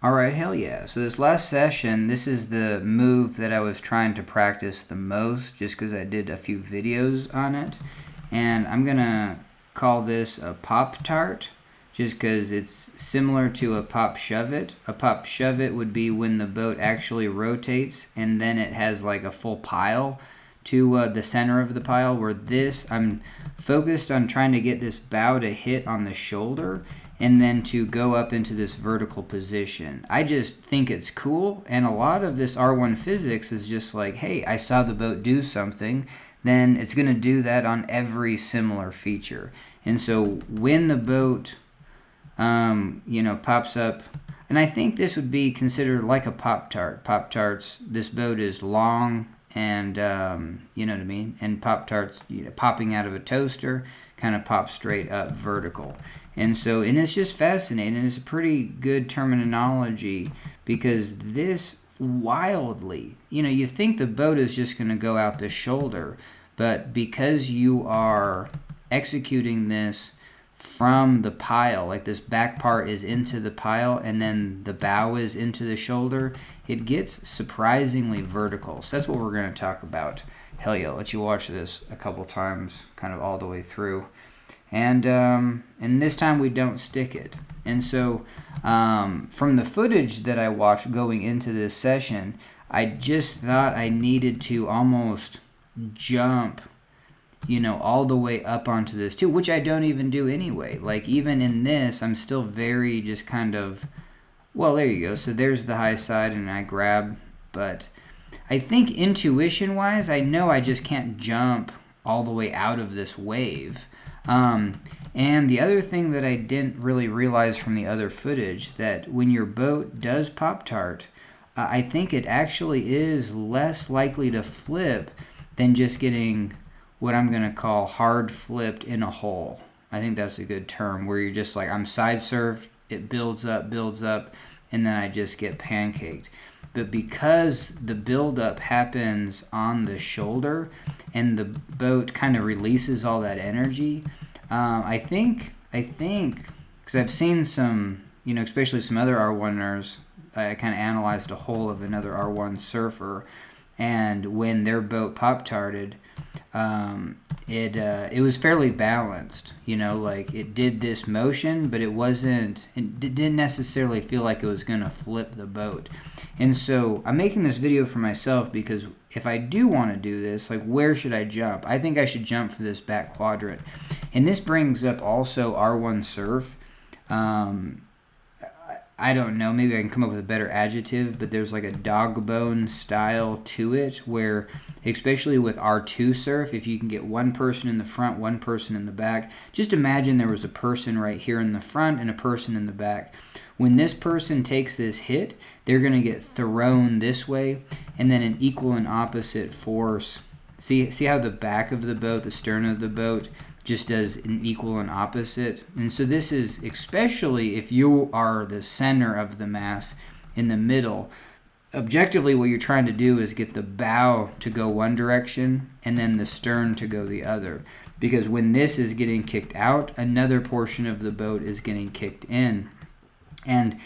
All right, hell yeah. So this last session, this is the move that I was trying to practice the most just because I did a few videos on it. And I'm going to call this a pop tart just because it's similar to a pop shove it. A pop shove it would be when the boat actually rotates and then it has like a full pile to the center of the pile, where this, I'm focused on trying to get this bow to hit on the shoulder and then to go up into this vertical position. I just think it's cool, and a lot of this R1 physics is just like, hey, I saw the boat do something, then it's going to do that on every similar feature. And so when the boat, pops up, and I think this would be considered like a Pop-Tart. Pop-Tarts, this boat is long, and you know what I mean? And Pop-Tarts, popping out of a toaster, kind of pop straight up vertical. And it's just fascinating. It's a pretty good terminology because this wildly, you think the boat is just going to go out the shoulder, but because you are executing this from the pile, like this back part is into the pile and then the bow is into the shoulder, it gets surprisingly vertical. So that's what we're going to talk about. Hell yeah, I'll let you watch this a couple times, kind of all the way through. And this time we don't stick it. And so from the footage that I watched going into this session, I just thought I needed to almost jump, all the way up onto this too, which I don't even do anyway. Like even in this, I'm still very just kind of, well, there you go. So there's the high side and I grab, but I think intuition-wise, I know I just can't jump all the way out of this wave. And the other thing that I didn't really realize from the other footage, that when your boat does Pop-Tart, I think it actually is less likely to flip than just getting what I'm going to call hard flipped in a hole. I think that's a good term, where you're just like, I'm side surfed, it builds up, and then I just get pancaked. But because the buildup happens on the shoulder and the boat kind of releases all that energy, I think, because I've seen some, especially some other R1ers, I kind of analyzed a hole of another R1 surfer, and when their boat pop-tarted, it was fairly balanced, like it did this motion, but it didn't necessarily feel like it was going to flip the boat. And so I'm making this video for myself because if I do want to do this, like, where should I jump? I think I should jump for this back quadrant. And this brings up also R1 surf. I don't know, maybe I can come up with a better adjective, but there's like a dog bone style to it, where especially with R2 surf, if you can get one person in the front, one person in the back, just imagine there was a person right here in the front and a person in the back. When this person takes this hit, they're going to get thrown this way, and then an equal and opposite force. See how the back of the boat, the stern of the boat, just does an equal and opposite. And so this is especially if you are the center of the mass in the middle. Objectively, what you're trying to do is get the bow to go one direction and then the stern to go the other. Because when this is getting kicked out, another portion of the boat is getting kicked in. And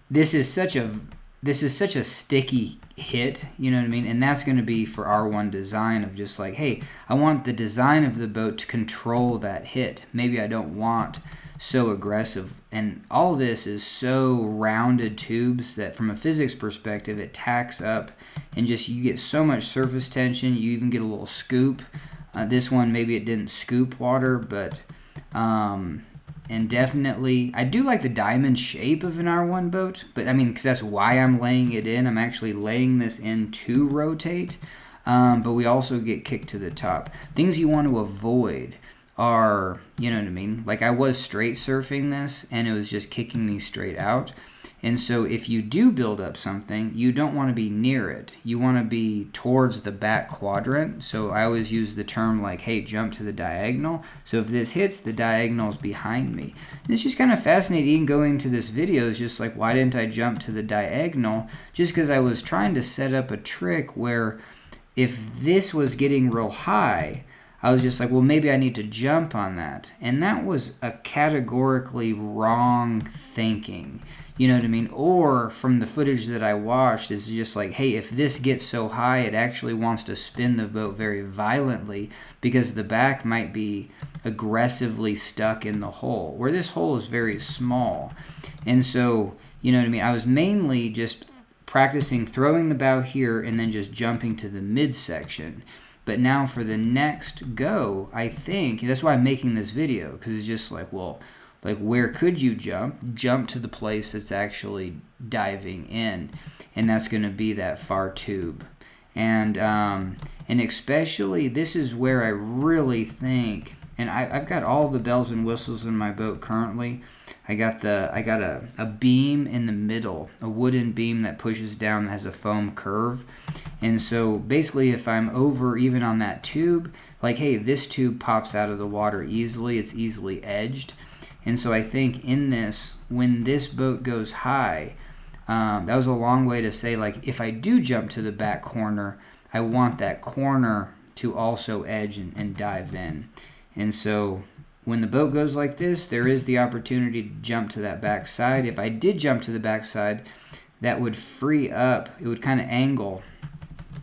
this is such a sticky hit, you know what I mean? And that's going to be for R1 design, of just like, hey, I want the design of the boat to control that hit. Maybe I don't want so aggressive. And all this is so rounded tubes that from a physics perspective, it tacks up and just you get so much surface tension. You even get a little scoop. This one, maybe it didn't scoop water, but and definitely, I do like the diamond shape of an R1 boat, but because that's why I'm laying it in. I'm actually laying this in to rotate, but we also get kicked to the top. Things you want to avoid are, you know what I mean? Like I was straight surfing this, and it was just kicking me straight out. And so if you do build up something, you don't want to be near it. You want to be towards the back quadrant. So I always use the term like, hey, jump to the diagonal. So if this hits, the diagonal is behind me. And it's just kind of fascinating going to this video is just like, why didn't I jump to the diagonal? Just because I was trying to set up a trick where if this was getting real high, I was just like, well, maybe I need to jump on that. And that was a categorically wrong thinking. You know what I mean? Or from the footage that I watched, is just like, hey, if this gets so high, it actually wants to spin the boat very violently because the back might be aggressively stuck in the hole, where this hole is very small. And so, you know what I mean? I was mainly just practicing throwing the bow here and then just jumping to the midsection. But now for the next go, I think, that's why I'm making this video, because it's just like, well, like, where could you jump? Jump to the place that's actually diving in, and that's going to be that far tube. And especially, this is where I really think, and I've got all the bells and whistles in my boat currently. I got a beam in the middle, a wooden beam that pushes down that has a foam curve. And so basically, if I'm over even on that tube, like, hey, this tube pops out of the water easily. It's easily edged. And so I think in this, when this boat goes high, that was a long way to say, like, if I do jump to the back corner, I want that corner to also edge and dive in. And so when the boat goes like this, there is the opportunity to jump to that back side. If I did jump to the back side, that would free up, it would kind of angle.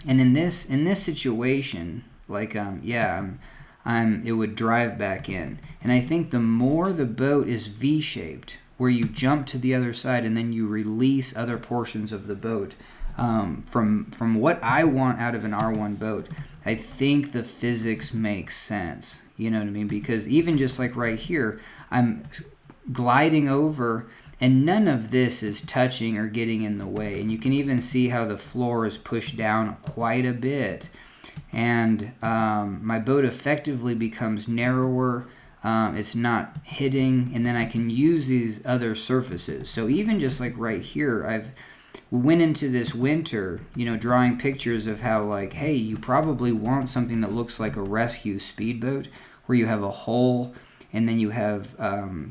And in this situation, like, it would drive back in. And I think the more the boat is V-shaped, where you jump to the other side and then you release other portions of the boat, from what I want out of an R1 boat, I think the physics make sense. You know what I mean? Because even just like right here, I'm gliding over, and none of this is touching or getting in the way. And you can even see how the floor is pushed down quite a bit. And my boat effectively becomes narrower. It's not hitting, and then I can use these other surfaces. So even just like right here, I've went into this winter, drawing pictures of how, like, hey, you probably want something that looks like a rescue speedboat, where you have a hole and then you have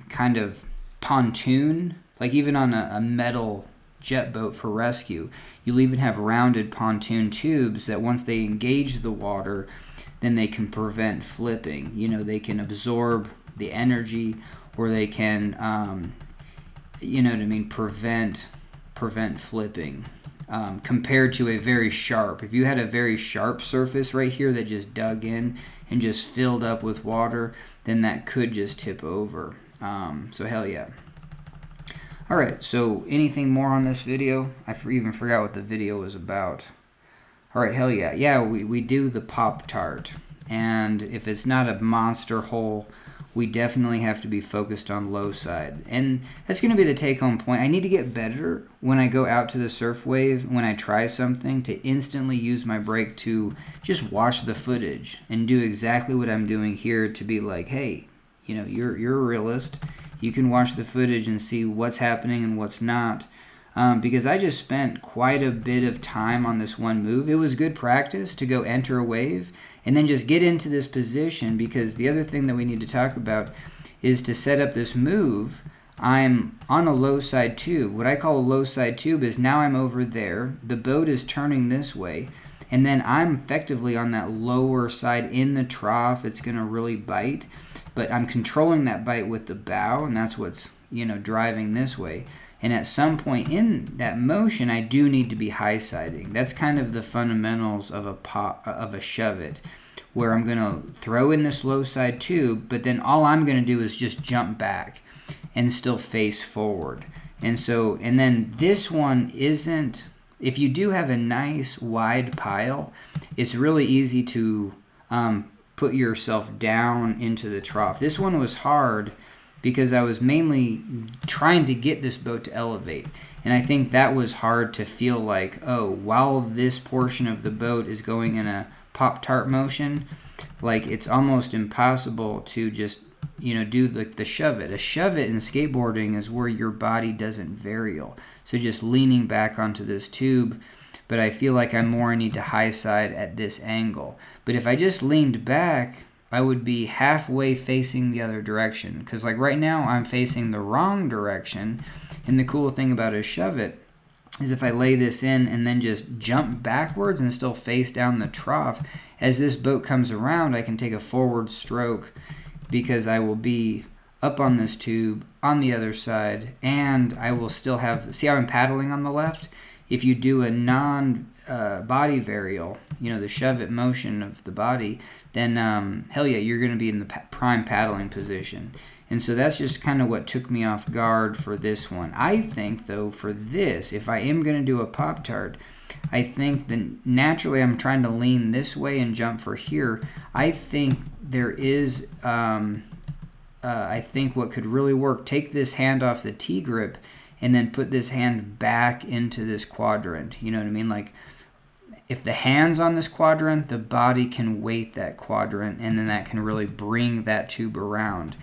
kind of pontoon, like even on a metal jet boat for rescue, you'll even have rounded pontoon tubes that once they engage the water, then they can prevent flipping. They can absorb the energy, or they can, prevent flipping. Compared to a very sharp, if you had a very sharp surface right here that just dug in and just filled up with water, then that could just tip over. So hell yeah. Alright, so anything more on this video? I even forgot what the video was about. Alright, hell yeah. Yeah, we do the pop tart. And if it's not a monster hole, we definitely have to be focused on low side. And that's going to be the take-home point. I need to get better when I go out to the surf wave, when I try something, to instantly use my brake to just watch the footage and do exactly what I'm doing here, to be like, hey, you're a realist. You can watch the footage and see what's happening and what's not. Because I just spent quite a bit of time on this one move. It was good practice to go enter a wave and then just get into this position, because the other thing that we need to talk about is to set up this move. I'm on a low side tube. What I call a low side tube is now I'm over there, the boat is turning this way, and then I'm effectively on that lower side in the trough. It's going to really bite, but I'm controlling that bite with the bow, and that's what's driving this way. And at some point in that motion, I do need to be high siding. That's kind of the fundamentals of a shove it, where I'm going to throw in this low side tube, but then all I'm going to do is just jump back and still face forward. And then this one isn't, if you do have a nice wide pile, it's really easy to put yourself down into the trough. This one was hard because I was mainly trying to get this boat to elevate. And I think that was hard to feel like, oh, while this portion of the boat is going in a Pop-Tart motion, like, it's almost impossible to just, do the shove it. A shove it in skateboarding is where your body doesn't varial. So just leaning back onto this tube, but I feel like I more need to high side at this angle. But if I just leaned back, I would be halfway facing the other direction, because like right now I'm facing the wrong direction. And the cool thing about a shove it is if I lay this in and then just jump backwards and still face down the trough, as this boat comes around, I can take a forward stroke, because I will be up on this tube, on the other side, and I will still have, see how I'm paddling on the left? If you do a non-body varial, you know, the shove it motion of the body, then hell yeah, you're going to be in the prime paddling position. And so that's just kind of what took me off guard for this one. I think, though, for this, if I am going to do a Pop-Tart, I think that naturally I'm trying to lean this way and jump for here. I think there is, I think what could really work, take this hand off the T-grip and then put this hand back into this quadrant. You know what I mean? Like, if the hand's on this quadrant, the body can weight that quadrant, and then that can really bring that tube around.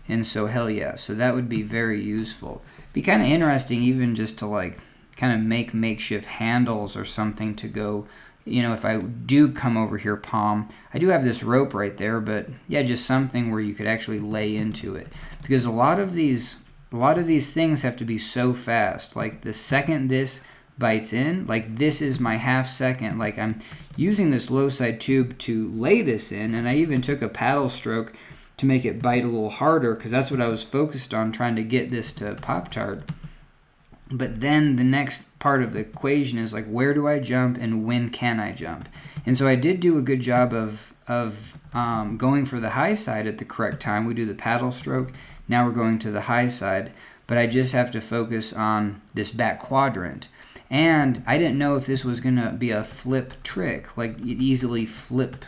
And so, hell yeah. So that would be very useful. Be kind of interesting even just to, like, kind of make makeshift handles or something to go, you know, if I do come over here palm. I do have this rope right there, but yeah, just something where you could actually lay into it. Because a lot of these things have to be so fast. Like, the second this bites in, like, this is my half second. Like, I'm using this low side tube to lay this in, and I even took a paddle stroke to make it bite a little harder, because that's what I was focused on, trying to get this to Pop-Tart. But then the next part of the equation is, like, where do I jump and when can I jump? And so I did do a good job of going for the high side at the correct time. We do the paddle stroke. Now we're going to the high side. But I just have to focus on this back quadrant. And I didn't know if this was going to be a flip trick, like it easily flip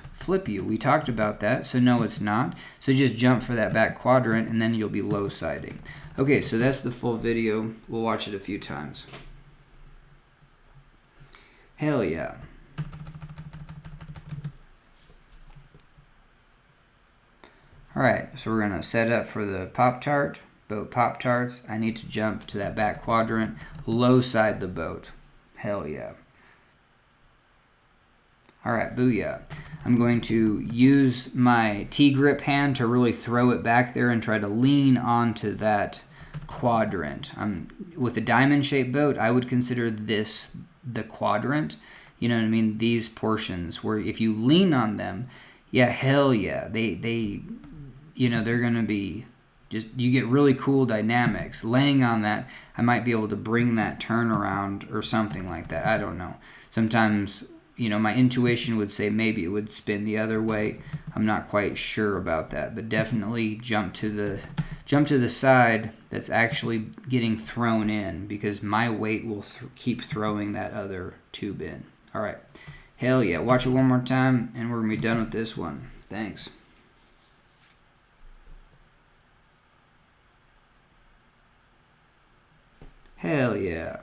you. We talked about that, so no, it's not. So just jump for that back quadrant, and then you'll be low siding. Okay, so that's the full video. We'll watch it a few times. Hell yeah. All right, so we're going to set up for the Pop-Tart. Boat Pop-Tarts. I need to jump to that back quadrant, low side the boat. Hell yeah. All right, booyah. I'm going to use my T-grip hand to really throw it back there and try to lean onto that quadrant. With a diamond-shaped boat, I would consider this the quadrant. You know what I mean? These portions where if you lean on them, yeah, hell yeah. They you know, they're going to be just, you get really cool dynamics. Laying on that, I might be able to bring that turn around or something like that. I don't know. Sometimes, you know, my intuition would say maybe it would spin the other way. I'm not quite sure about that, but definitely jump to the side that's actually getting thrown in, because my weight will keep throwing that other tube in. All right. Hell yeah. Watch it one more time, and we're going to be done with this one. Thanks. Hell yeah.